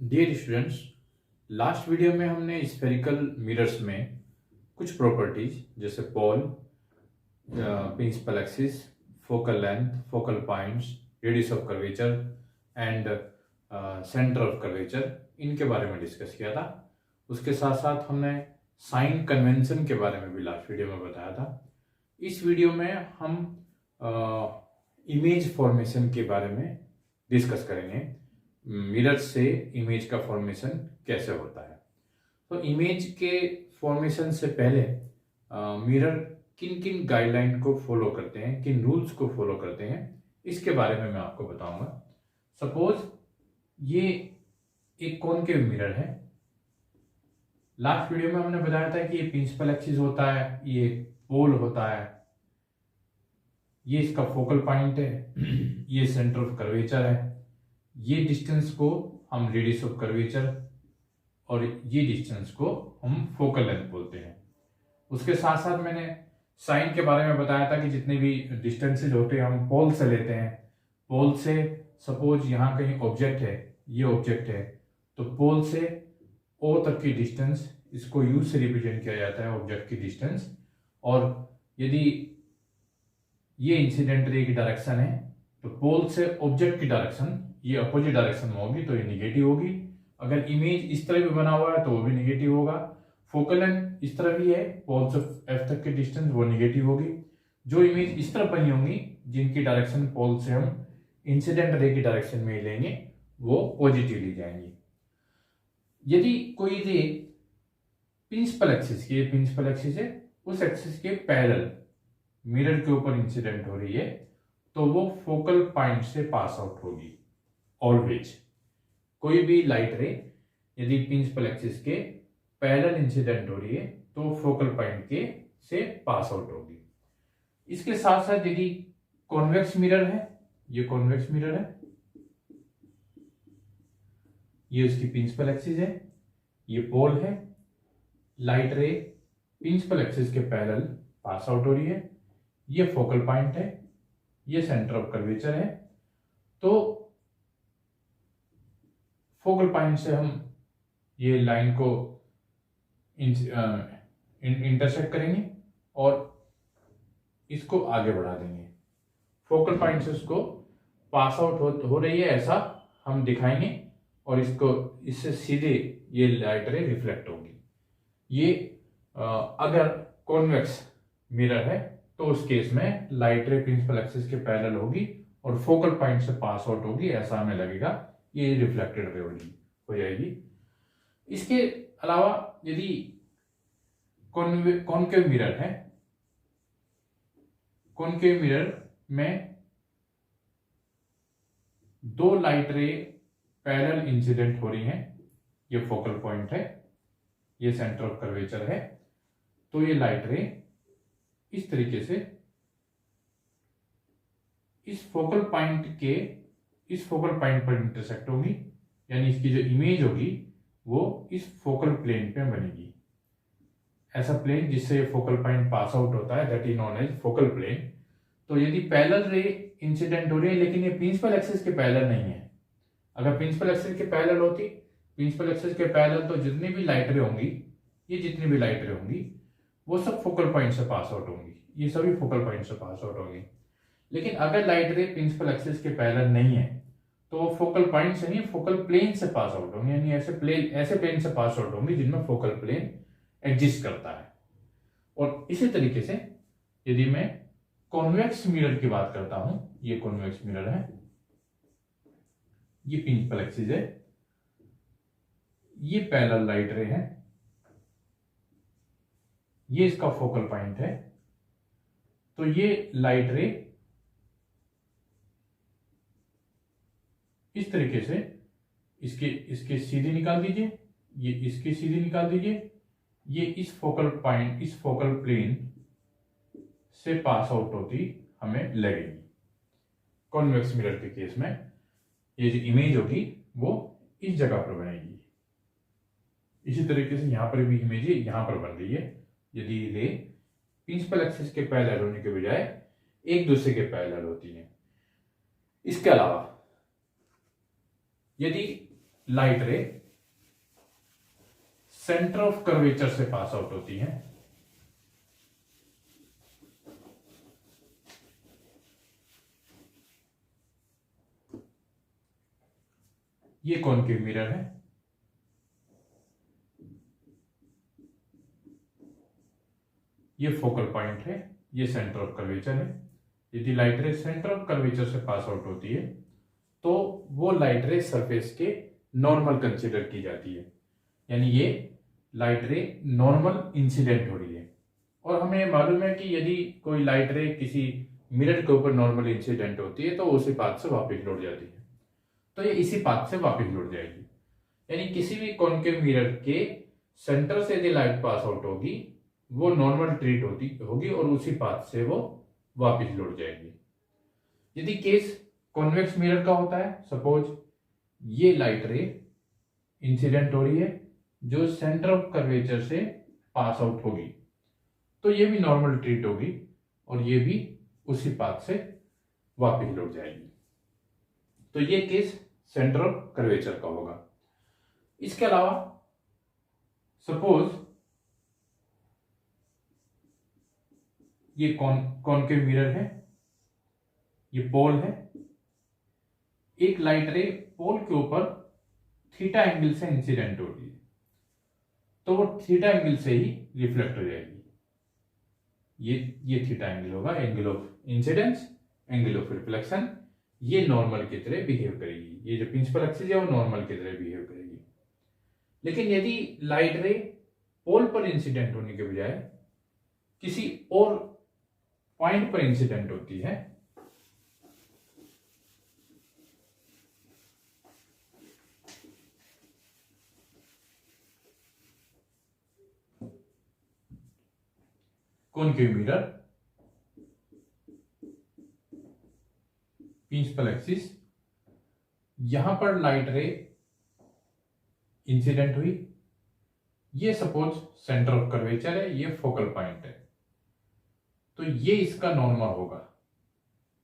Dear students, last video में हमने spherical mirrors में कुछ प्रॉपर्टीज जैसे pole, principal axis, focal length, focal points, radius of curvature and centre of curvature, इनके बारे में डिस्कस किया था। उसके साथ साथ हमने साइन कन्वेंशन के बारे में भी लास्ट वीडियो में बताया था। इस वीडियो में हम इमेज फॉर्मेशन के बारे में डिस्कस करेंगे। मिरर से इमेज का फॉर्मेशन कैसे होता है। तो इमेज के फॉर्मेशन से पहले मिरर किन किन गाइडलाइन को फॉलो करते हैं, किन रूल्स को फॉलो करते हैं, इसके बारे में मैं आपको बताऊंगा। सपोज ये एक कॉनकेव मिरर है। लास्ट वीडियो में हमने बताया था कि ये प्रिंसिपल एक्सिस होता है, ये पोल होता है, ये इसका फोकल पॉइंट है, ये सेंटर ऑफ कर्वेचर है, ये डिस्टेंस को हम रेडियस ऑफ कर्वेचर और ये डिस्टेंस को हम फोकल लेंथ बोलते हैं। उसके साथ साथ मैंने साइन के बारे में बताया था कि जितने भी डिस्टेंसेज होते हैं हम पोल से लेते हैं। पोल से सपोज यहाँ कहीं ऑब्जेक्ट है, ये ऑब्जेक्ट है, तो पोल से ओ तक की डिस्टेंस, इसको यू से रिप्रेजेंट किया जाता है ऑब्जेक्ट की डिस्टेंस। और यदि ये इंसिडेंट रे की डायरेक्शन है तो पोल से ऑब्जेक्ट की डायरेक्शन ये अपोजिट डायरेक्शन में होगी, तो ये निगेटिव होगी। अगर इमेज इस तरह भी बना हुआ है तो वो भी निगेटिव होगा। फोकल लेंथ इस तरह भी है, पोल से एफ तक की डिस्टेंस, वो निगेटिव होगी। जो इमेज इस तरह बनी होंगी जिनकी डायरेक्शन पोल से हम इंसिडेंट रे की डायरेक्शन में लेंगे, वो पॉजिटिव ली जाएंगी। यदि कोई रे प्रिंसिपल एक्सिस है, उस एक्सिस के पैरेलल मिरर के ऊपर इंसिडेंट हो रही है, तो वो फोकल पॉइंट से पास आउट होगी। ऑलवेज कोई भी लाइट रे यदि प्रिंसिपल एक्सिस के पैरेलल इंसिडेंट हो रही है तो फोकल पॉइंट के से पास आउट होगी। इसके साथ साथ यदि कॉन्वेक्स मिरर है, ये कॉन्वेक्स मिरर है, ये उसकी प्रिंसिपल एक्सिस है, ये पोल है, लाइट रे प्रिंसिपल एक्सिस के पैरेलल पास आउट हो रही है, ये फोकल पॉइंट है, ये सेंटर ऑफ कर्वेचर है। तो फोकल पॉइंट से हम ये लाइन को इंटरसेक्ट करेंगे और इसको आगे बढ़ा देंगे। फोकल पॉइंट से उसको पास आउट हो रही है ऐसा हम दिखाएंगे और इसको इससे सीधे ये लाइट रे रिफ्लेक्ट होगी। ये अगर कॉन्वेक्स मिरर है तो उस केस में लाइट रे प्रिंसिपल एक्सिस के पैरेलल होगी और फोकल पॉइंट से पास आउट होगी, ऐसा हमें लगेगा, ये रिफ्लेक्टेड रे हो जाएगी। इसके अलावा यदि कॉनकेव मिरर है, कॉनकेव मिरर में दो लाइट रे पैरेलल इंसिडेंट हो रही हैं, ये फोकल पॉइंट है, ये सेंटर ऑफ कर्वेचर है, तो ये लाइट रे इस तरीके से इस फोकल पॉइंट पर इंटरसेक्ट होगी, यानी इसकी जो इमेज होगी वो इस फोकल प्लेन पे बनेगी। ऐसा प्लेन जिससे फोकल पॉइंट पास आउट होता है, that is known as focal plane. तो यदि पैरेलल रे इंसिडेंट हो रही है लेकिन ये प्रिंसिपल एक्सिस के पैरेलल नहीं है, अगर प्रिंसिपल एक्सिस के पैरेलल होती, प्रिंसिपल एक्सिस के पैरेलल, तो जितनी भी लाइट रे होंगी, ये जितनी भी लाइट रे होंगी वो सब फोकल पॉइंट से पास आउट होंगी, ये सभी फोकल पॉइंट से पास आउट होंगी। लेकिन अगर लाइट रे प्रिंसिपल एक्सिस के पैरेलल नहीं है तो वो फोकल पॉइंट से नहीं, फोकल प्लेन से पास आउट होंगे, यानी ऐसे प्लेन से पास आउट होंगे जिनमें फोकल प्लेन एग्जिस्ट करता है। और इसी तरीके से यदि मैं कॉन्वेक्स मिरर की बात करता हूं, ये कॉन्वेक्स मिरर है, ये प्रिंसिपल एक्सिस है, ये पैरेलल लाइट रे है, ये इसका फोकल पॉइंट है, तो ये लाइट रे इस तरीके से इसके सीधे निकाल दीजिए, ये इसके सीधे निकाल दीजिए, ये इस फोकल पॉइंट, इस फोकल प्लेन से पास आउट होती हमें लगेगी। कॉन्वेक्स मिरर के केस में ये जो इमेज होगी वो इस जगह पर बनेगी। इसी तरीके से यहां पर भी इमेज यहां पर बन रही है, यदि रे प्रिंसिपल एक्सिस के पैरेलल होने के बजाय एक दूसरे के पैरेलल होती है। इसके अलावा यदि लाइट रे सेंटर ऑफ कर्वेचर से पास आउट होती है, ये कॉनकेव मिरर है। ये फोकल पॉइंट है, ये सेंटर ऑफ कर्वेचर है। यदि लाइट रे सेंटर ऑफ कर्वेचर से पास आउट होती है तो वो लाइट रे सरफेस के नॉर्मल कंसीडर की जाती है, यानी ये लाइट रे नॉर्मल इंसिडेंट हो रही है। और हमें मालूम है कि यदि कोई लाइट रे किसी मिरर के ऊपर नॉर्मल इंसिडेंट होती है तो उसी पाथ से वापस लौट जाती है, तो ये इसी पाथ से वापस लौट जाएगी। यानी किसी भी कॉनकेव मिरर के सेंटर से यदि लाइट पास आउट होगी वो नॉर्मल ट्रीट होगी और उसी पाथ से वो वापस लौट जाएगी। यदि केस कॉन्वेक्स मिरर का होता है, सपोज ये लाइट रे इंसिडेंट हो रही है जो सेंटर ऑफ कर्वेचर से पास आउट होगी, तो ये भी नॉर्मल ट्रीट होगी और ये भी उसी पाथ से वापस लौट जाएगी। तो ये केस सेंटर ऑफ कर्वेचर का होगा। इसके अलावा सपोज ये कॉनकेव मिरर है, ये पोल है, एक लाइट रे पोल के ऊपर थीटा एंगल से इंसिडेंट हो रही है तो वो थीटा एंगल से ही रिफ्लेक्ट हो जाएगी। ये थीटा एंगल होगा, angle of incidence, angle of reflection. ये नॉर्मल की तरह बिहेव करेगी, ये जो प्रिंसिपल एक्सिस है वो नॉर्मल की तरह बिहेव करेगी। लेकिन यदि लाइट रे पोल पर इंसिडेंट होने के बजाय किसी और पॉइंट पर इंसिडेंट होती है कॉनकेव मिरर, प्रिंसिपल एक्सिस, यहां पर लाइट रे इंसिडेंट हुई, ये सपोज सेंटर ऑफ कर्वेचर है, ये फोकल पॉइंट है, तो ये इसका नॉर्मल होगा,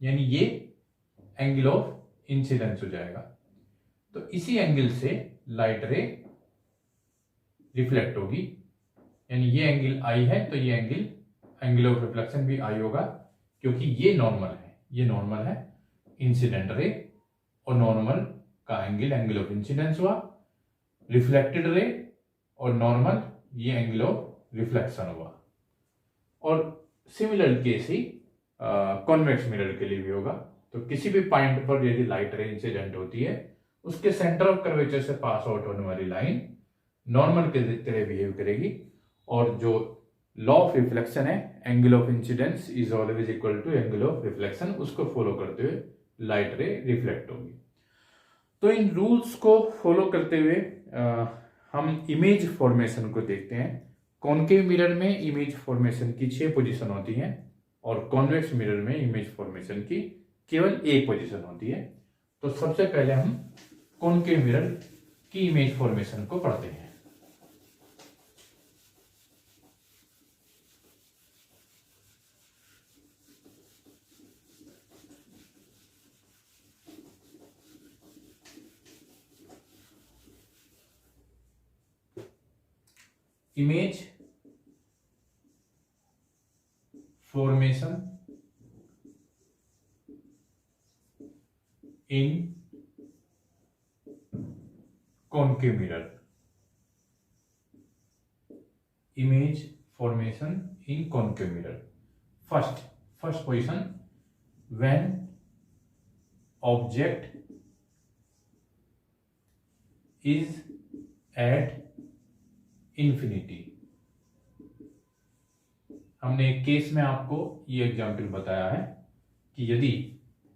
यानी ये एंगल ऑफ इंसिडेंस हो जाएगा। तो इसी एंगल से लाइट रे रिफ्लेक्ट होगी, यानी ये एंगल आई है तो ये एंगल ऑफ रिफ्लेक्शन भी आई होगा, क्योंकि ये नॉर्मल है इंसिडेंट रे और नॉर्मल का एंगल ऑफ इंसिडेंस हुआ, रिफ्लेक्टेड रे और नॉर्मल ये एंगल ऑफ रिफ्लेक्शन हुआ। और सिमिलर केस ही कॉन्वेक्स मिरर के लिए भी होगा। तो किसी भी पॉइंट पर यदि लाइट रे इंसिडेंट होती है उसके सेंटर ऑफ कर्वेचर से पास आउट होने वाली लाइन नॉर्मल के तरह बिहेव करेगी और जो लॉ ऑफ रिफ्लेक्शन है, angle of incidence is always equal to angle of reflection, उसको फॉलो करते हुए लाइट रे रिफ्लेक्ट होगी। तो इन रूल्स को फॉलो करते हुए हम इमेज फॉर्मेशन को देखते हैं। कॉनकेव मिरर में इमेज फॉर्मेशन की 6 पोजीशन होती हैं और कॉन्वेक्स मिरर में इमेज फॉर्मेशन की केवल 1 पोजीशन होती है। तो सबसे पहले हम कॉनकेव मिरर की इमेज फॉर्मेशन को पढ़ते हैं। Image formation in concave mirror. Image formation in concave mirror. First position, when object is at infinity. हमने एक केस में आपको ये एग्जाम्पल बताया है कि यदि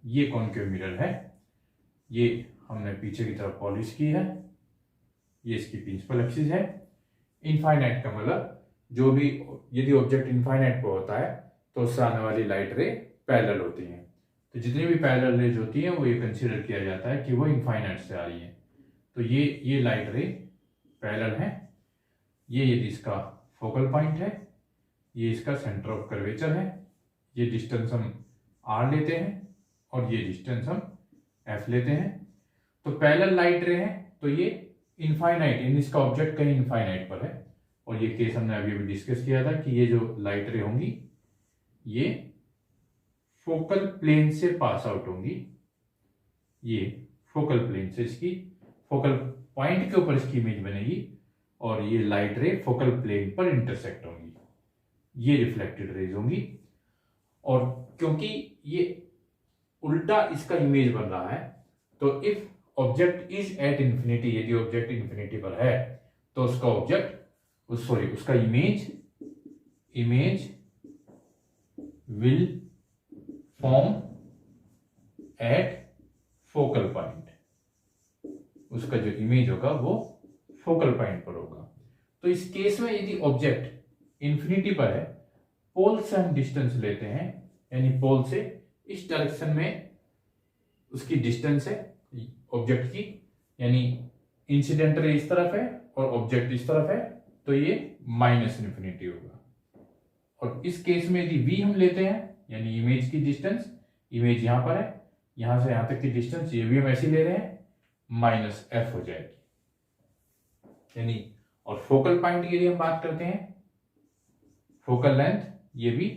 ये कॉनकेव मिरर है, ये हमने पीछे की तरफ पॉलिश की है, ये इसकी प्रिंसिपल एक्सिस है, इनफाइनाइट का मतलब जो भी यदि ऑब्जेक्ट इनफाइनाइट पे होता है तो उससे आने वाली लाइट रे पैरेलल होती हैं। तो जितनी भी पैरेलल रेज होती हैं वो ये कंसीडर किया जाता है कि वो इनफाइनाइट से आ रही है। तो ये लाइट रे पैरेलल है। ये यदि इसका फोकल पॉइंट है, ये इसका सेंटर ऑफ कर्वेचर है, ये डिस्टेंस हम r लेते हैं और ये डिस्टेंस हम f लेते हैं। तो पैरेलल लाइट रे हैं तो ये इनफाइनाइट, यानी इसका ऑब्जेक्ट कहीं इनफाइनाइट पर है। और ये केस हमने अभी अभी डिस्कस किया था कि ये जो लाइट रे होंगी ये फोकल प्लेन से पास आउट होंगी, ये फोकल प्लेन से, इसकी फोकल पॉइंट के ऊपर इसकी इमेज बनेगी और ये लाइट रे फोकल प्लेन पर इंटरसेक्ट होंगी, ये रिफ्लेक्टेड रेज होंगी। और क्योंकि ये उल्टा इसका इमेज बन रहा है, तो if object is at infinity, यदि ऑब्जेक्ट इंफिनिटी पर है तो उसका ऑब्जेक्ट उसका image will form at focal point, उसका जो इमेज होगा वो फोकल पॉइंट पर होगा। तो इस केस में यदि ऑब्जेक्ट इंफिनिटी पर है, पोल से हम डिस्टेंस लेते हैं, यानी पोल से इस डायरेक्शन में उसकी डिस्टेंस है ऑब्जेक्ट की, यानी इंसिडेंट रे इस तरफ है और ऑब्जेक्ट इस तरफ है, तो ये माइनस इंफिनिटी होगा। और इस केस में यदि v हम लेते हैं, यानी इमेज की डिस्टेंस, इमेज यहां पर है, यहां से यहां तक की डिस्टेंस ये भी हम ऐसे ले रहे हैं, माइनस f हो जाएगी, यानी। और फोकल पॉइंट की यदि हम बात करते हैं, फोकल लेंथ ये भी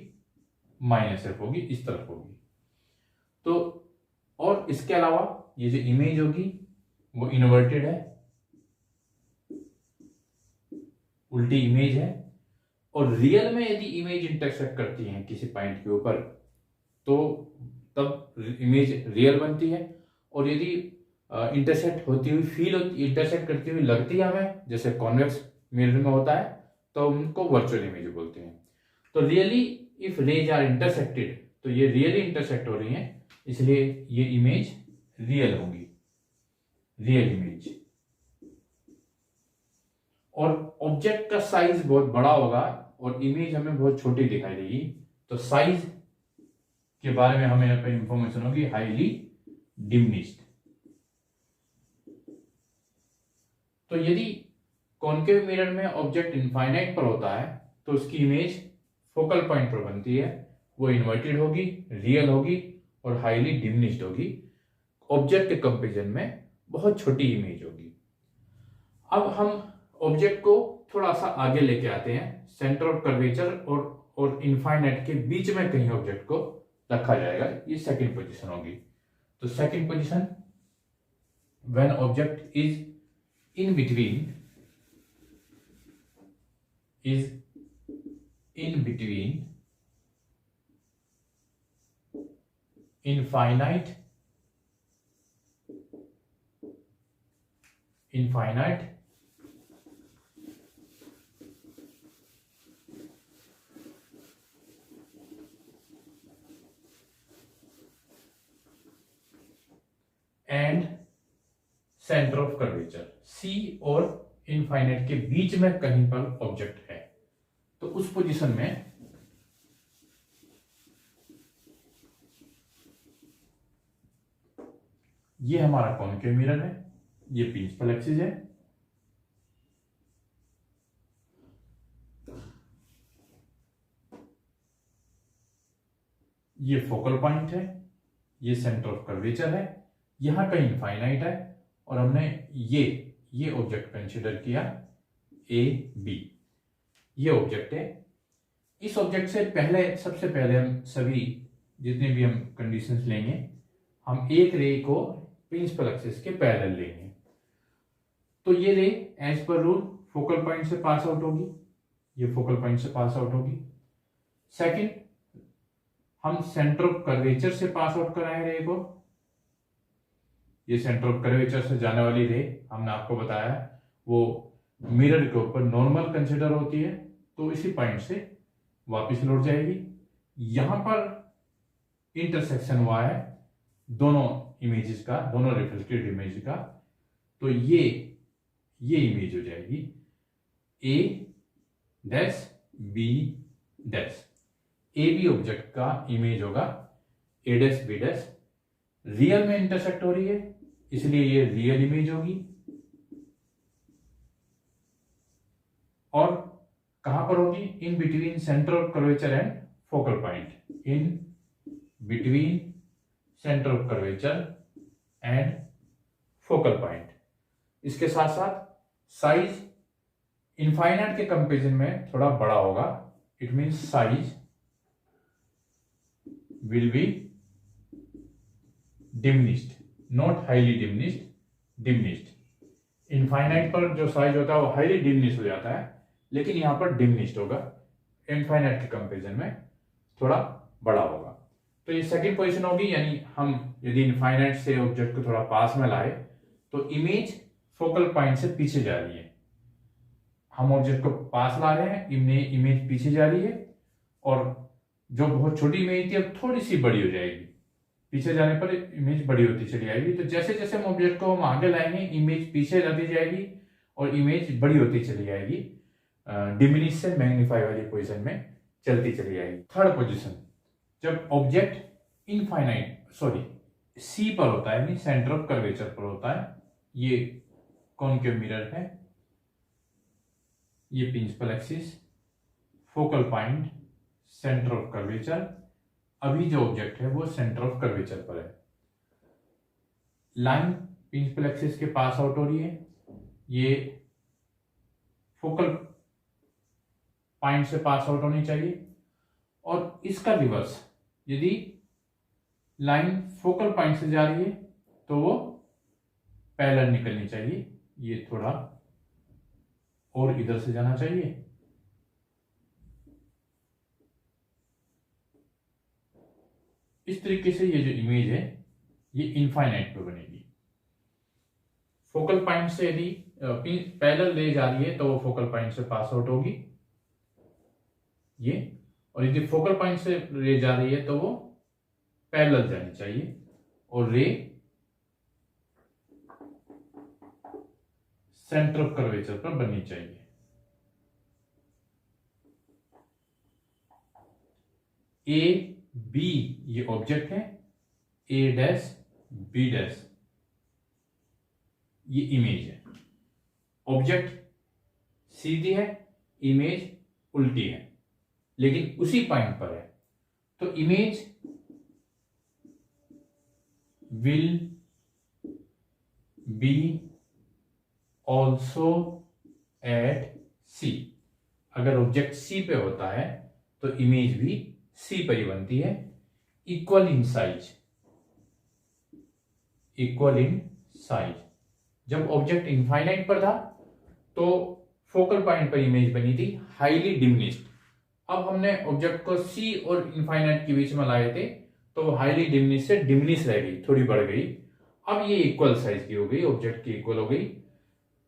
माइनस f होगी, इस तरफ होगी। तो और इसके अलावा ये जो इमेज होगी वो इन्वर्टेड है, उल्टी इमेज है। और रियल में यदि इमेज इंटरसेक्ट करती है किसी पॉइंट के ऊपर तो तब इमेज रियल बनती है। और यदि इंटरसेक्ट होती हुई इंटरसेक्ट करती हुई लगती है हमें, जैसे कॉन्वेक्स मिरर में होता है, तो उनको वर्चुअल इमेज बोलते हैं। तो really if rays are intersected, तो ये रियली इंटरसेक्ट हो रही हैं, इसलिए ये इमेज रियल होंगी, रियल इमेज। और ऑब्जेक्ट का साइज बहुत बड़ा होगा और इमेज हमें बहुत छोटी दिखाई देगी, तो साइज के बारे में हमें यहाँ पे इंफॉर्मेशन होगी हाईली डिमिनिश्ड। तो यदि कॉन्केव मिरर में ऑब्जेक्ट इनफाइनाइट पर होता है तो उसकी इमेज फोकल पॉइंट पर बनती है, वो इन्वर्टेड होगी, रियल होगी और हाईली डिमिनिश्ड होगी। ऑब्जेक्ट के कंपेरिजन में बहुत छोटी इमेज होगी। अब हम ऑब्जेक्ट को थोड़ा सा आगे लेके आते हैं, सेंटर ऑफ कर्वेचर और इनफाइनाइट के बीच में कहीं ऑब्जेक्ट को रखा जाएगा, ये सेकंड पोजीशन होगी। तो second position, when object is in between infinite and centre of curvature, C और इनफाइनाइट के बीच में कहीं पर ऑब्जेक्ट है, तो उस पोजीशन में ये हमारा कॉन्केव मिरर है, ये प्रिंसिपल एक्सिस है, ये फोकल पॉइंट है, ये सेंटर ऑफ कर्वेचर है, यहां कहीं इनफाइनाइट है, और हमने ये ऑब्जेक्ट कंसीडर किया ए बी, ये ऑब्जेक्ट है। इस ऑब्जेक्ट से सबसे पहले हम सभी जितने भी हम कंडीशंस लेंगे, हम एक रे को प्रिंसिपल एक्सिस के पैरेलल लेंगे। तो ये रे as per rule focal point से पास आउट होगी, ये फोकल पॉइंट से पास आउट होगी। सेकंड, हम सेंटर ऑफ कर्वेचर से पास आउट कराएं रे को, ये सेंटर ऑफ कर्वेचर से जाने वाली रे हमने आपको बताया वो मिरर के ऊपर नॉर्मल कंसीडर होती है, तो इसी पॉइंट से वापस लौट जाएगी। यहां पर इंटरसेक्शन हुआ है दोनों इमेजेस का, दोनों रिफ्लेक्टेड इमेज का, तो ये इमेज हो जाएगी A dash B dash. A B object का इमेज होगा A dash B dash, real में इंटरसेक्ट हो रही है इसलिए ये रियल इमेज होगी। और कहां पर होगी? In between centre of curvature and focal point, in between centre of curvature and focal point. इसके साथ साथ साइज इनफाइनाइट के कंपेरिजन में थोड़ा बड़ा होगा। It means size will be diminished, not highly diminished. Infinite पर जो साइज होता है वो हाईली डिमिनिश्ड हो जाता है, लेकिन यहां पर डिमिनिश्ड होगा, इनफाइनाइट के कंपेरिजन में थोड़ा बड़ा होगा। तो ये सेकंड पोजीशन होगी, यानी हम यदि इनफाइनाइट से ऑब्जेक्ट को थोड़ा पास में लाए तो इमेज फोकल पॉइंट से पीछे जा रही है। हम ऑब्जेक्ट को पास ला रहे हैं, इमेज पीछे जा रही है, और जो बहुत छोटी इमेज थी अब थोड़ी सी बड़ी हो जाएगी। पीछे जाने पर इमेज बड़ी होती चली आएगी। तो जैसे जैसे हम ऑब्जेक्ट को हम आगे लाएंगे, इमेज पीछे जाती जाएगी और इमेज बड़ी होती चली जाएगी, डिमिनिश से मैग्नीफाई वाली पोजीशन में चलती चली जाएगी। थर्ड पोजीशन, जब ऑब्जेक्ट इनफाइनाइट सी पर होता है, यानी सेंटर ऑफ कर्वेचर पर होता है। ये कॉनकेव मिरर है, ये principal axis, focal point, centre of curvature. अभी जो ऑब्जेक्ट है वो सेंटर ऑफ कर्वेचर पर है। लाइन प्रिंसिपल एक्सिस के पास आउट हो रही है, ये फोकल पॉइंट से पास आउट होनी चाहिए। और इसका रिवर्स, यदि लाइन फोकल पॉइंट से जा रही है तो वो पैरेलल निकलनी चाहिए, ये थोड़ा और इधर से जाना चाहिए। इस तरीके से ये जो इमेज है ये इनफाइनाइट पे बनेगी। फोकल पॉइंट से यदि पैरेलल ले जा रही है तो वो फोकल पॉइंट से पास आउट होगी ये, और यदि फोकल पॉइंट से रे जा रही है तो वो पैरेलल जानी चाहिए, और रे सेंटर ऑफ कर्वेचर पर बननी चाहिए। ए बी ये ऑब्जेक्ट है, ए डैश बी डैश ये इमेज है। ऑब्जेक्ट सीधी है, इमेज उल्टी है, लेकिन उसी पॉइंट पर है। तो image will be also at C. अगर ऑब्जेक्ट सी पे होता है तो इमेज भी सी पर ही बनती है। Equal in size, equal in size. जब ऑब्जेक्ट इनफाइनाइट पर था तो फोकल पॉइंट पर इमेज बनी थी हाईली डिमिनिश्ड। अब हमने ऑब्जेक्ट को सी और इनफाइनाइट के बीच में लाए थे तो हाईली डिमिनिश से डिमिनिश रह गई, थोड़ी बढ़ गई। अब ये इक्वल साइज की हो गई, ऑब्जेक्ट की इक्वल हो गई।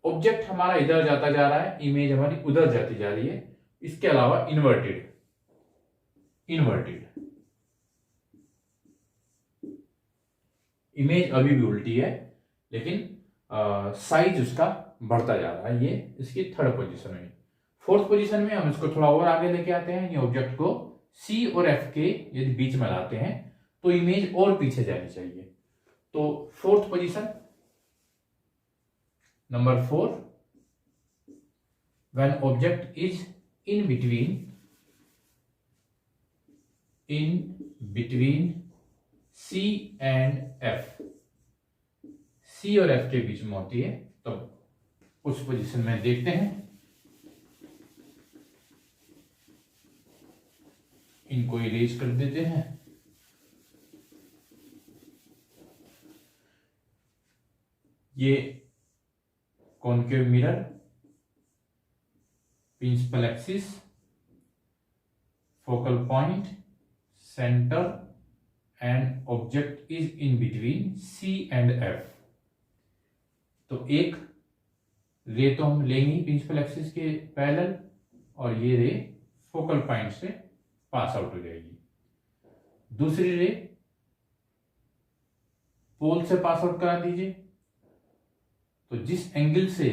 ऑब्जेक्ट हमारा इधर जाता जा रहा है, इमेज हमारी उधर जाती जा रही है। इसके अलावा इन्वर्टेड इमेज अभी भी उल्टी है, लेकिन साइज उसका बढ़ता जा रहा है। ये इसकी थर्ड पोजीशन है। फोर्थ पोजीशन में हम इसको थोड़ा और आगे लेके आते हैं। ये ऑब्जेक्ट को सी और एफ के यदि बीच में लाते हैं तो इमेज और पीछे जानी चाहिए। तो fourth position number 4, when object is in between C and F, C और एफ के बीच में होती है, तो उस पोजीशन में देखते हैं। इनको इरेज कर देते हैं। ये concave mirror, principal axis, focal point, centre and object is in between C and F. तो एक रे तो हम लेंगे प्रिंसिपल एक्सिस के पैरेलल, और ये रे फोकल पॉइंट से पास आउट हो जाएगी। दूसरी रे पोल से पास आउट करा दीजिए। तो जिस एंगल से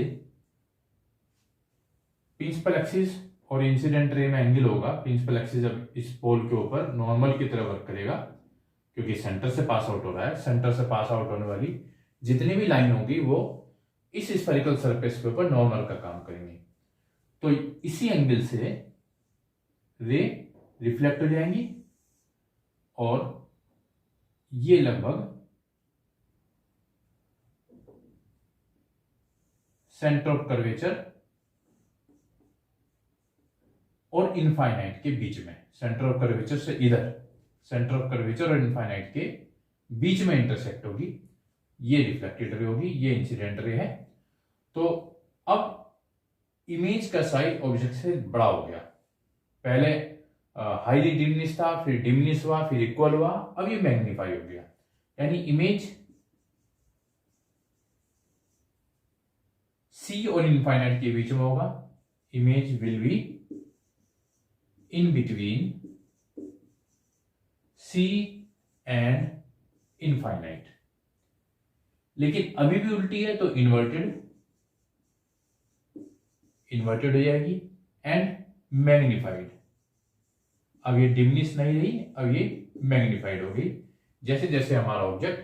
प्रिंसिपल एक्सिस और इंसिडेंट रे में एंगल होगा, प्रिंसिपल एक्सिस अब इस पोल के ऊपर नॉर्मल की तरह वर्क करेगा, क्योंकि सेंटर से पास आउट हो रहा है। सेंटर से पास आउट होने वाली जितनी भी लाइन होगी वो इस स्फेरिकल सरफेस के ऊपर नॉर्मल का काम करेंगे। तो इसी एंगल से रे रिफ्लेक्ट हो जाएंगी, और ये लगभग सेंटर ऑफ कर्वेचर और इनफाइनाइट के बीच में, सेंटर ऑफ कर्वेचर से इधर, सेंटर ऑफ कर्वेचर और इनफाइनाइट के बीच में इंटरसेक्ट होगी, ये रिफ्लेक्टेड रे होगी, ये इंसिडेंट रे है। तो अब इमेज का साइज ऑब्जेक्ट से बड़ा हो गया, पहले हाईली डिमिनिश था, फिर डिमिनिश हुआ, फिर इक्वल हुआ, अब ये मैग्नीफाई हो गया, यानी इमेज सी और इनफाइनाइट के बीच में होगा, image will be in between C and infinite. लेकिन अभी भी उल्टी है तो इन्वर्टेड हो जाएगी एंड मैग्नीफाइड। अब ये डिमिनिश नहीं रही, अब ये मैग्नीफाइड हो गई। जैसे जैसे हमारा ऑब्जेक्ट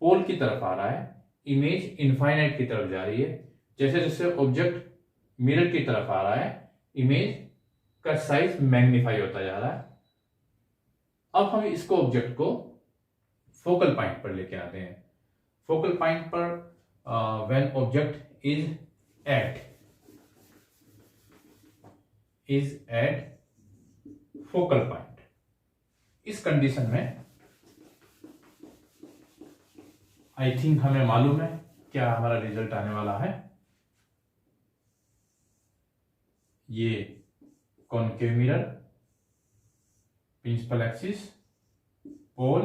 पोल की तरफ आ रहा है, इमेज इनफाइनाइट की तरफ जा रही है, जैसे जैसे ऑब्जेक्ट मिरर की तरफ आ रहा है, इमेज का साइज मैग्नीफाई होता जा रहा है। अब हम इसको ऑब्जेक्ट को फोकल पॉइंट पर लेके आते हैं। फोकल पॉइंट पर when object is at focal point, इस कंडीशन में आई थिंक हमें मालूम है क्या हमारा रिजल्ट आने वाला है। ये concave mirror, principal axis, pole,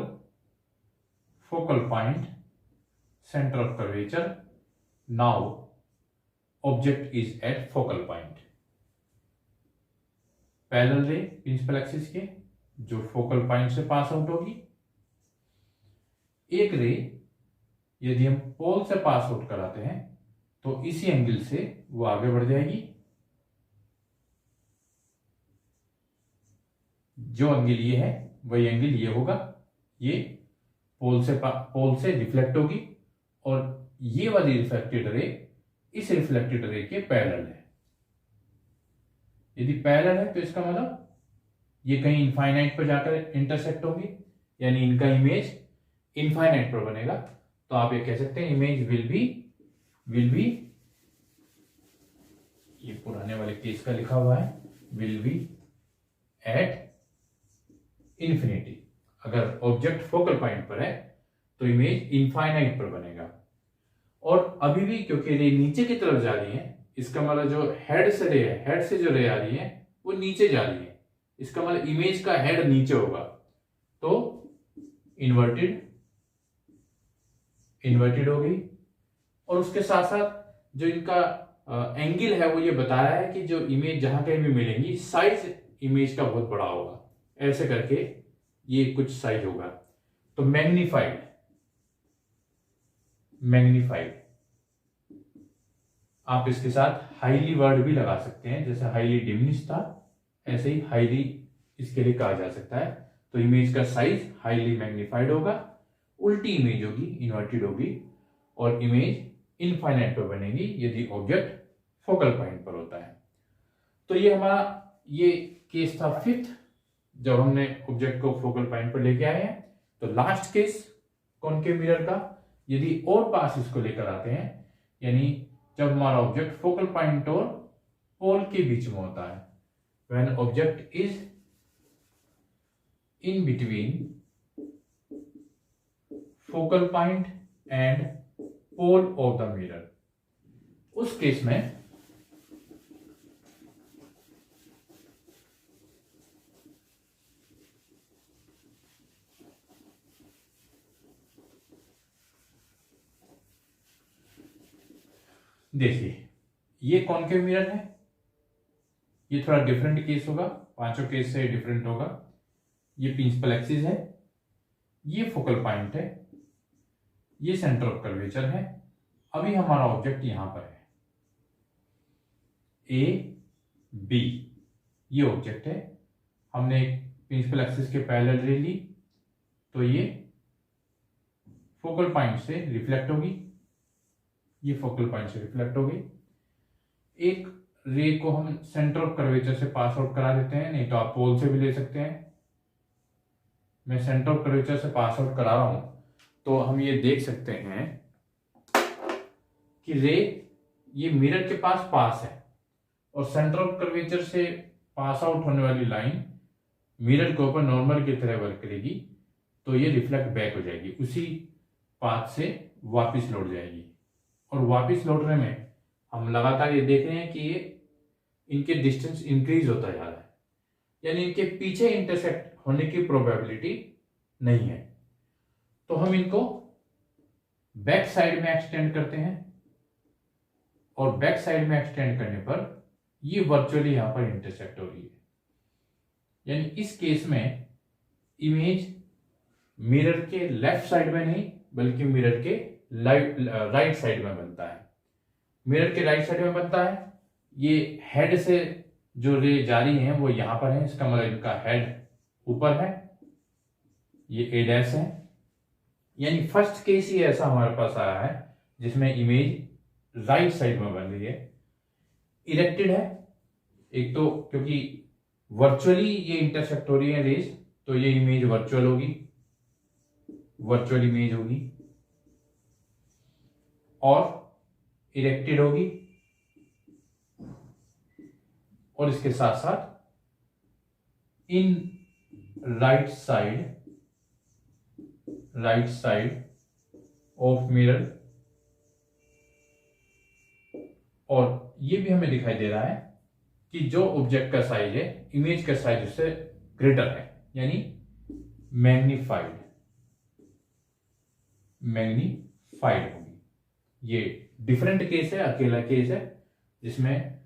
focal point, centre of curvature, now object is at focal point. Parallel ray principal axis के जो फोकल पॉइंट से पास आउट होगी, एक रे यदि हम पोल से पास आउट कराते हैं तो इसी एंगल से वो आगे बढ़ जाएगी, जो एंगल ये है वही एंगल ये होगा, ये पोल से रिफ्लेक्ट होगी और ये वाली रिफ्लेक्टेड रे इस रिफ्लेक्टेड रे के पैरेलल है। यदि पैरेलल है तो इसका मतलब ये कहीं इनफाइनाइट पर जाकर इंटरसेक्ट होंगे, यानी इनका इमेज इनफाइनाइट पर बनेगा। तो आप ये कह सकते हैं इमेज विल बी, ये पुराने वाले केस का लिखा हुआ है, विल बी एट इन्फिनिटी। अगर ऑब्जेक्ट फोकल पॉइंट पर है तो इमेज इनफाइनाइट पर बनेगा। और अभी भी क्योंकि रे नीचे की तरफ जा रही है, इसका मतलब जो हेड से रे है, हेड से जो रे आ रही है वो नीचे जा रही है, इसका मतलब इमेज का हेड नीचे होगा, तो इन्वर्टेड हो गई। और उसके साथ साथ जो इनका एंगल है वो ये बता रहा है कि जो इमेज जहां कहीं भी मिलेंगी, साइज इमेज का बहुत बड़ा होगा, ऐसे करके ये कुछ साइज होगा। तो मैग्नीफाइड, आप इसके साथ हाईली वर्ड भी लगा सकते हैं, जैसे हाईली डिमिनिश था ऐसे ही हाईली इसके लिए कहा जा सकता है। तो इमेज का साइज हाईली मैग्नीफाइड होगा, उल्टी इमेज होगी, इन्वर्टेड होगी, और इमेज इनफाइनाइट पर बनेगी यदि ऑब्जेक्ट फोकल पॉइंट पर होता है। तो ये हमारा ये केस था फिफ्थ, जब हमने ऑब्जेक्ट को फोकल पॉइंट पर लेके आए हैं। तो लास्ट केस कॉनकेव मिरर का, यदि और पास इसको लेकर आते हैं, यानी जब हमारा ऑब्जेक्ट फोकल पॉइंट और पोल के बीच में होता है, when object is in between focal point and pole of the mirror, उस केस में देखिए ये कॉनकेव मिरर है, ये थोड़ा डिफरेंट केस होगा, पांचों केस से डिफरेंट होगा। ये प्रिंसिपल एक्सिस है, ये फोकल पॉइंट है, ये सेंटर ऑफ कर्वेचर है। अभी हमारा ऑब्जेक्ट यहां पर है, ए बी, ये ऑब्जेक्ट है। हमने एक प्रिंसिपल एक्सिस के पैरेलल रे ली, तो ये फोकल पॉइंट से रिफ्लेक्ट होगी, ये फोकल पॉइंट से रिफ्लेक्ट हो गई। एक रे को हम सेंटर ऑफ कर्वेचर से पास आउट करा देते हैं, नहीं तो आप पोल से भी ले सकते हैं। मैं सेंटर ऑफ कर्वेचर से पास आउट करा रहा हूं, तो हम ये देख सकते हैं कि रे ये मिरर के पास है और सेंटर ऑफ कर्वेचर से पास आउट होने वाली लाइन मिरर के ऊपर नॉर्मल की तरह वर्क करेगी, तो ये रिफ्लेक्ट बैक हो जाएगी, उसी पाथ से वापस लौट जाएगी। और वापस लौटने में हम लगातार ये देख रहे हैं कि ये इनके डिस्टेंस इंक्रीज होता जा रहा है, यानी इनके पीछे इंटरसेक्ट होने की प्रोबेबिलिटी नहीं है। तो हम इनको बैक साइड में एक्सटेंड करते हैं और बैक साइड में एक्सटेंड करने पर ये वर्चुअली यहां पर इंटरसेक्ट हो रही है, यानी इस केस में इमेज मिरर के लेफ्ट साइड में नहीं बल्कि मिरर के राइट साइड में बनता है। मिरर के राइट साइड में बनता है, ये हेड से जो रे जारी हैं वो यहां पर है, इसका मतलब इनका हेड ऊपर है, ये ए डैश है। यानी फर्स्ट केस ही ऐसा हमारे पास आया है जिसमें इमेज राइट साइड में बन रही है, इरेक्टेड है। एक तो क्योंकि वर्चुअली ये इंटरसेक्ट हो रही है रेज, तो ये इमेज वर्चुअल होगी, वर्चुअल इमेज होगी, और इरेक्टेड होगी, और इसके साथ साथ in right side of mirror. और ये भी हमें दिखाई दे रहा है कि जो ऑब्जेक्ट का साइज है इमेज का साइज उससे ग्रेटर है, यानी मैग्नीफाइड होगी। ये डिफरेंट केस है, अकेला केस है जिसमें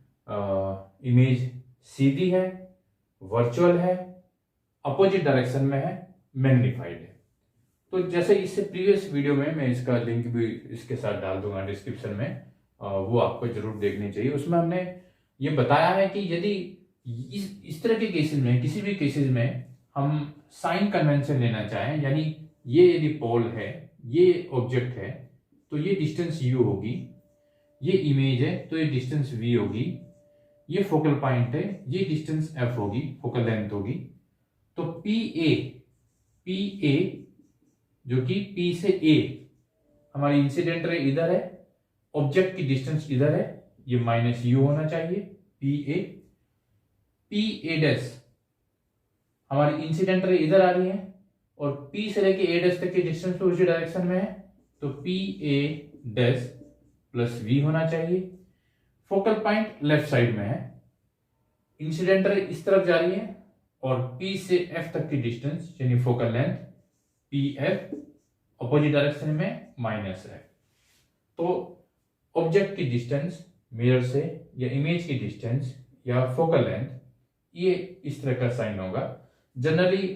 इमेज सीधी है, वर्चुअल है, अपोजिट डायरेक्शन में है, मैग्नीफाइड है। तो जैसे इससे प्रीवियस वीडियो में मैं इसका लिंक भी इसके साथ डाल दूंगा डिस्क्रिप्शन में, वो आपको जरूर देखनी चाहिए। उसमें हमने ये बताया है कि यदि इस तरह के केसेस में, किसी भी केसेस में हम साइन कन्वेंशन लेना चाहें, यानी ये यदि पोल है, ये ऑब्जेक्ट है, तो ये डिस्टेंस u होगी, ये इमेज है तो ये डिस्टेंस v होगी, ये फोकल पॉइंट है, ये डिस्टेंस f होगी, फोकल लेंथ होगी। तो PA जो कि P से A हमारी इंसिडेंट रे इधर है, ऑब्जेक्ट की डिस्टेंस इधर है, ये -u होना चाहिए PA डैश हमारी इंसिडेंट रे इधर आ रही है और P से लेके A डैश तक की डिस्टेंस तो उसी डायरेक्शन में है, तो PA डैश प्लस V होना चाहिए। फोकल पॉइंट लेफ्ट साइड में है, इंसिडेंट रे इस तरफ जा रही है और P से F तक की डिस्टेंस यानी focal length PF opposite direction में माइनस है। तो ऑब्जेक्ट की डिस्टेंस मिरर से या इमेज की डिस्टेंस या फोकल लेंथ, ये इस तरह का साइन होगा। जनरली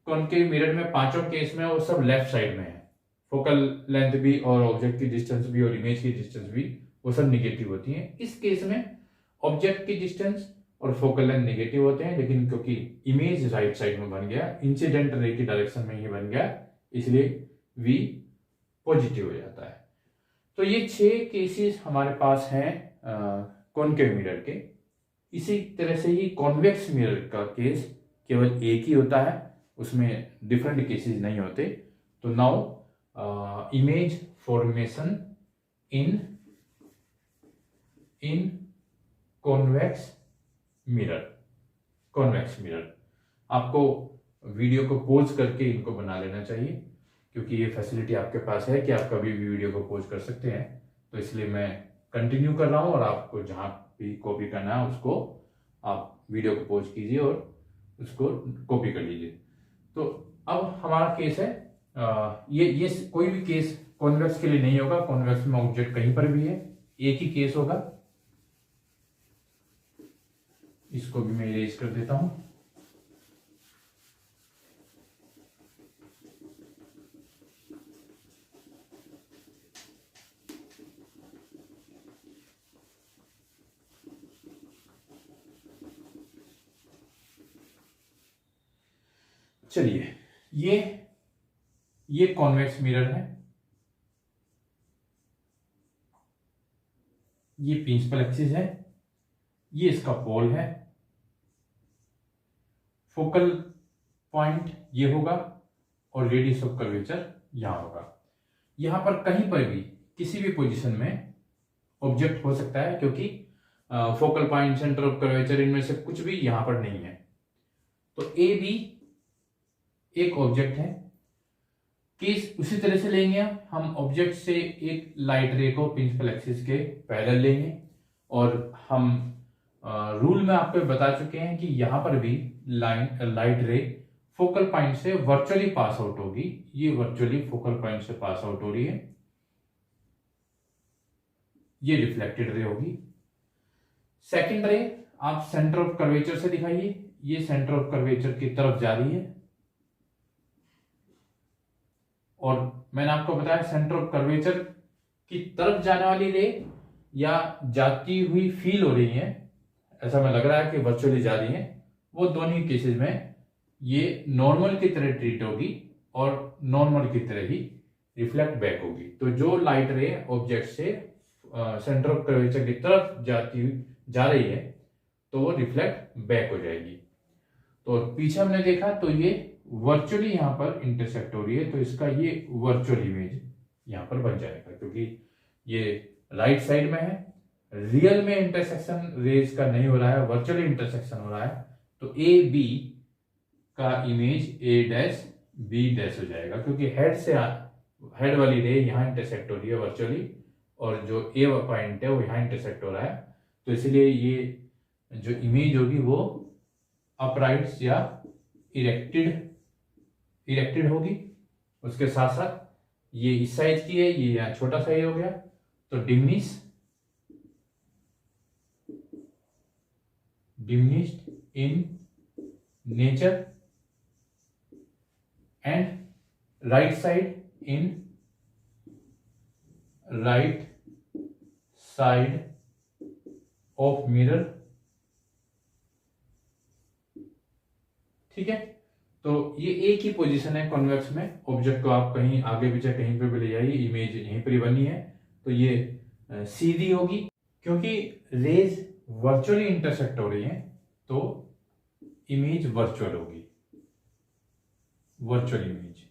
कॉनकेव मिरर में पांचों केस में वो सब लेफ्ट साइड में है, फोकल लेंथ भी और ऑब्जेक्ट की डिस्टेंस भी और इमेज की डिस्टेंस भी वो सब निगेटिव होती है। इस केस में ऑब्जेक्ट की डिस्टेंस और फोकल लेंथ निगेटिव होते हैं, लेकिन क्योंकि इमेज राइट साइड में बन गया, इंसिडेंट रे की डायरेक्शन में ही बन गया, इसलिए V पॉजिटिव हो जाता है। तो ये 6 केसेस हमारे पास हैं कॉनकेव मिरर के। इसी तरह से ही कॉन्वेक्स मिरर का केस केवल एक ही होता है, उसमें डिफरेंट केसेस नहीं होते। तो नाउ इमेज फॉर्मेशन इन कॉन्वेक्स मिरर। आपको वीडियो को पॉज करके इनको बना लेना चाहिए, क्योंकि ये फैसिलिटी आपके पास है कि आप कभी भी वीडियो को पॉज कर सकते हैं। तो इसलिए मैं कंटिन्यू कर रहा हूं और आपको जहां भी कॉपी करना है उसको आप वीडियो को पॉज कीजिए और उसको कॉपी कर लीजिए। तो अब हमारा केस है, ये कोई भी केस कॉन्वेक्स के लिए नहीं होगा। कॉन्वेक्स में ऑब्जेक्ट कहीं पर भी है, एक ही केस होगा। इसको भी मैं इरेज कर देता हूं। चलिए, ये कॉन्वेक्स मिरर है, ये प्रिंसिपल एक्सिस है, ये इसका पोल है, फोकल पॉइंट ये होगा और रेडियस ऑफ कर्वेचर यहां होगा। यहां पर कहीं पर भी किसी भी पोजीशन में ऑब्जेक्ट हो सकता है, क्योंकि focal point, centre of curvature, इनमें से कुछ भी यहां पर नहीं है। तो ए बी एक ऑब्जेक्ट है। केस उसी तरह से लेंगे, हम ऑब्जेक्ट से एक लाइट रे को प्रिंसिपल एक्सिस के पैरेलल लेंगे, और हम रूल में आपको बता चुके हैं कि यहां पर भी लाइट रे फोकल पॉइंट से वर्चुअली पास आउट होगी। ये वर्चुअली फोकल पॉइंट से पास आउट हो रही है, ये रिफ्लेक्टेड रे होगी। सेकेंड रे आप सेंटर ऑफ कर्वेचर से दिखाइए, ये सेंटर ऑफ कर्वेचर की तरफ जा रही है, और मैंने आपको बताया सेंटर ऑफ कर्वेचर की तरफ जाने वाली रे या जाती हुई फील हो रही है, ऐसा मैं लग रहा है कि वर्चुअली जा रही है, वो दोनों ही केसेस में ये नॉर्मल की तरह ट्रीट होगी और नॉर्मल की तरह ही रिफ्लेक्ट बैक होगी। तो जो लाइट रे ऑब्जेक्ट से सेंटर ऑफ कर्वेचर की तरफ जा रही है तो वो रिफ्लेक्ट बैक हो जाएगी। तो पीछे हमने देखा तो ये वर्चुअली यहां पर इंटरसेक्ट हो रही है, तो इसका ये वर्चुअल इमेज यहां पर बन जाएगा, क्योंकि ये राइट साइड में है। रियल में इंटरसेक्शन रेज का नहीं हो रहा है, वर्चुअली इंटरसेक्शन हो रहा है। तो ए बी का image A dash B dash हो जाएगा, क्योंकि हेड वाली रे यहां इंटरसेक्ट हो रही है वर्चुअली, और जो ए पॉइंट है वो यहां इंटरसेक्ट हो रहा है। तो इसलिए ये जो इमेज होगी वो अपराइट या इरेक्टेड होगी। उसके साथ साथ ये इस साइज की है, ये यहां छोटा सा हो गया, तो diminished in nature and right side of mirror. ठीक है, तो ये एक ही पोजीशन है कॉन्वेक्स में। ऑब्जेक्ट को आप कहीं आगे पीछे कहीं पे भी ले जाइए, इमेज यहीं पर ही बनी है, तो ये सीधी होगी। क्योंकि रेज वर्चुअली इंटरसेक्ट हो रही है तो इमेज वर्चुअल होगी, वर्चुअल इमेज।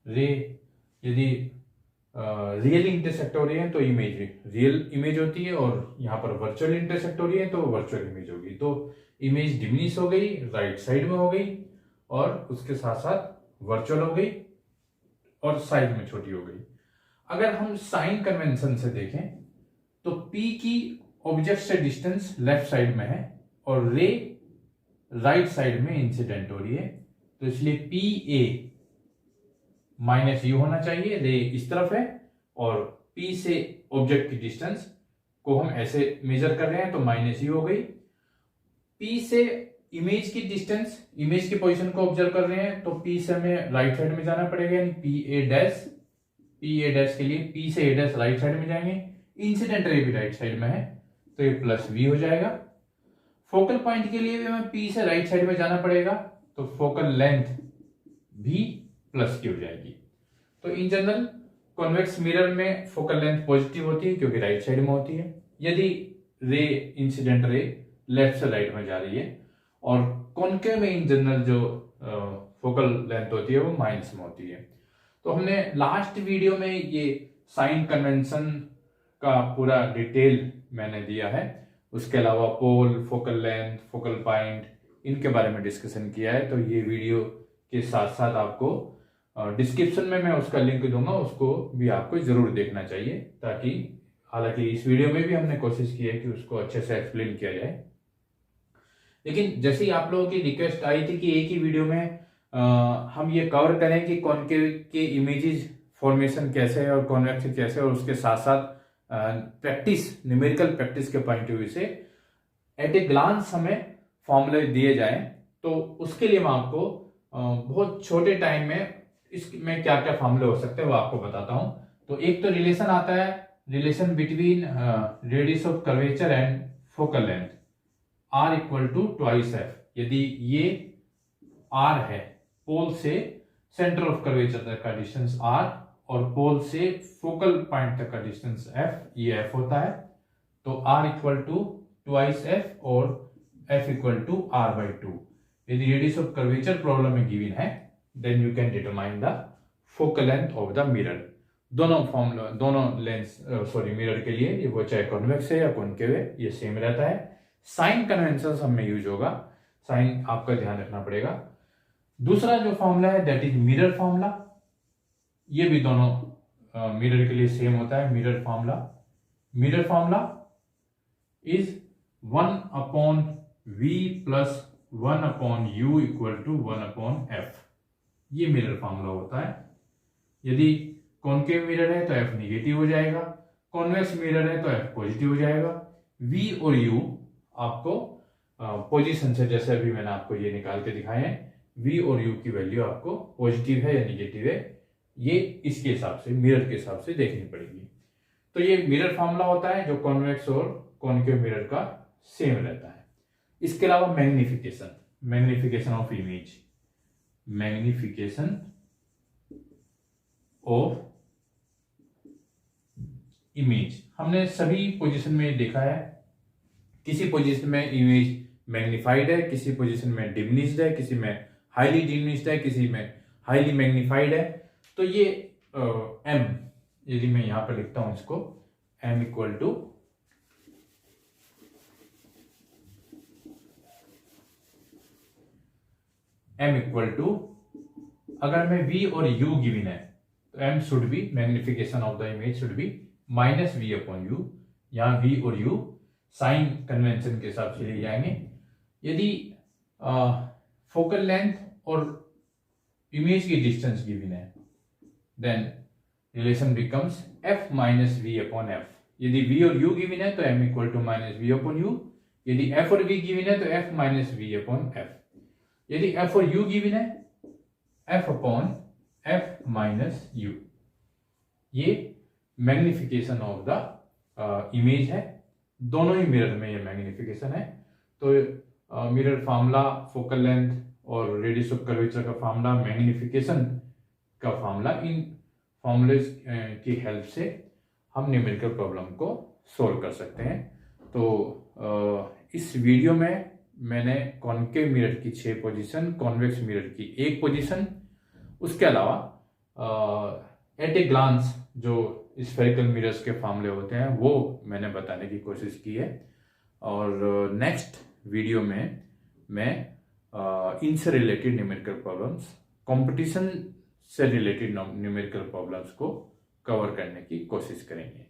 रे यदि रियल इंटरसेक्ट हो रही है तो इमेज रियल इमेज होती है, और यहां पर वर्चुअल इंटरसेक्ट हो रही है तो वर्चुअल इमेज होगी। तो इमेज डिमिनिश हो गई, राइट साइड में हो गई, और उसके साथ साथ वर्चुअल हो गई और साइज में छोटी हो गई। अगर हम साइन कन्वेंशन से देखें तो P की ऑब्जेक्ट से डिस्टेंस लेफ्ट साइड में है और रे राइट साइड में इंसिडेंट हो रही है, तो इसलिए PA माइनस यू होना चाहिए। रे इस तरफ है और P से ऑब्जेक्ट की डिस्टेंस को हम ऐसे मेजर कर रहे हैं, तो माइनस यू हो गई। P से इमेज की डिस्टेंस, इमेज की पोजीशन को ऑब्जर्व कर रहे हैं, तो P से हमें राइट साइड में जाना पड़ेगा, यानी PA डैश के लिए P से A डैश राइट साइड में जाएंगे। इंसिडेंट रे भी राइट साइड में है, तो ये प्लस V हो जाएगा। फोकल पॉइंट के लिए भी हमें P से राइट साइड में जाना पड़ेगा, तो फोकल लेंथ भी प्लस की हो जाएगी। तो इन जनरल कॉन्वेक्स मिरर में फोकल लेंथ पॉजिटिव होती है, क्योंकि राइट साइड में होती है। यदि रे इंसिडेंट रे लेफ्ट से राइट में जा रही है, और कॉन्केव में इन जनरल जो फोकल लेंथ होती है वो माइनस में होती है। तो हमने लास्ट वीडियो में ये साइन कन्वेंशन का पूरा डिटेल मैंने दिया है, उसके अलावा पोल, फोकल लेंथ, फोकल पॉइंट, इनके बारे में डिस्कशन किया है। तो ये वीडियो के साथ साथ आपको डिस्क्रिप्शन में मैं उसका लिंक दूंगा, उसको भी आपको जरूर देखना चाहिए, ताकि हालांकि इस वीडियो में भी हमने कोशिश की है कि उसको अच्छे से एक्सप्लेन किया जाए, लेकिन जैसे ही आप लोगों की रिक्वेस्ट आई थी कि एक ही वीडियो में हम ये कवर करें कि कॉन्केव के इमेजेस फॉर्मेशन कैसे है और कॉन्वेक्स कैसे है, और उसके साथ साथ प्रैक्टिस, न्यूमेरिकल प्रैक्टिस के पॉइंट ऑफ व्यू से एट ए ग्लांस हमें फॉर्मूले दिए जाएं, तो उसके लिए मैं आपको बहुत छोटे टाइम में इसमें क्या क्या फॉर्मूले हो सकते हैं वो आपको बताता हूं। तो एक तो रिलेशन आता है, relation between radius of curvature and focal length, R equal to twice F. यदि ये R है, पोल से सेंटर ऑफ कर्वेचर तक का डिस्टेंस R और पोल से फोकल पॉइंट तक का डिस्टेंस F, ये F होता है, तो R equal to twice F और F equal to R by 2। यदि रेडियस ऑफ कर्वेचर प्रॉब्लम में गिवन है, then you can determine the focal length of the mirror. दोनों लेंस मिरर के लिए, ये वो चाहे कॉन्वेक्स है या कॉनकेव है, ये सेम रहता है। साइन कन्वेंशन सब में यूज होगा, साइन आपका ध्यान रखना पड़ेगा। दूसरा जो फॉर्मूला है दैट इज मिरर फॉर्मूला, ये भी दोनों मिरर के लिए सेम होता है। Mirror formula is 1/v plus 1/u equal to 1/f, ये मिरर फॉर्मूला होता है। यदि कॉनकेव मिरर है तो f निगेटिव हो जाएगा, कॉन्वेक्स मिरर है तो f पॉजिटिव हो जाएगा। v और u आपको पोजीशन से, जैसे अभी मैंने आपको ये निकाल के दिखाए हैं, v और u की वैल्यू आपको पॉजिटिव है या निगेटिव है, ये इसके हिसाब से, मिरर के हिसाब से देखनी पड़ेगी। तो ये मिरर फॉर्मूला होता है जो कॉन्वेक्स और कॉनकेव मिरर का सेम रहता है। इसके अलावा magnification of image, magnification of image हमने सभी पोजीशन में देखा है। किसी पोजीशन में इमेज मैग्निफाइड है, किसी पोजीशन में डिमिनिश्ड है, किसी में हाईली डिमिनिश्ड है, किसी में हाईली मैग्निफाइड है। तो ये m, यदि मैं यहां पर लिखता हूं इसको, m इक्वल टू अगर मैं v और u गिवन है तो m should be, magnification of the image should be -v/u। यहां v और u साइन कन्वेंशन के हिसाब से ले जाएंगे। यदि फोकल लेंथ और इमेज की डिस्टेंस गिवन है then relation becomes f - v/f। यदि v और u गिवन है तो m इक्वल टू -v/u। यदि f और v गिवन है तो f - v/f। यदि f और u गिवन है f/f - u। ये मैग्निफिकेशन ऑफ द इमेज है, दोनों ही मिरर में ये मैग्निफिकेशन है। तो मिरर फार्मूला, फोकल लेंथ और रेडियस ऑफ कर्वेचर का फार्मूला, मैग्निफिकेशन का फार्मूला, इन फॉर्मूलेज की हेल्प से हम न्यूमेरिकल प्रॉब्लम को सोल्व कर सकते हैं। तो इस वीडियो में मैंने कॉनकेव मिरर की 6 पोजीशन, कॉन्वेक्स मिरर की 1 पोजीशन, उसके अलावा एट ए ग्लांस जो स्फेरिकल मिरर्स के फार्मूले होते हैं वो मैंने बताने की कोशिश की है। और नेक्स्ट वीडियो में मैं इनसे रिलेटेड न्यूमेरिकल प्रॉब्लम्स, कंपटीशन से रिलेटेड न्यूमेरिकल प्रॉब्लम्स को कवर करने की कोशिश करेंगे।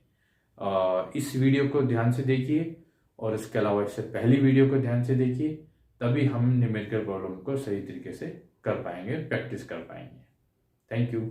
इस वीडियो को ध्यान से देखिए और इसके अलावा इससे पहली वीडियो को ध्यान से देखिए, तभी हम न्यूमेरिकल प्रॉब्लम को सही तरीके से कर पाएंगे, प्रैक्टिस कर पाएंगे। Thank you.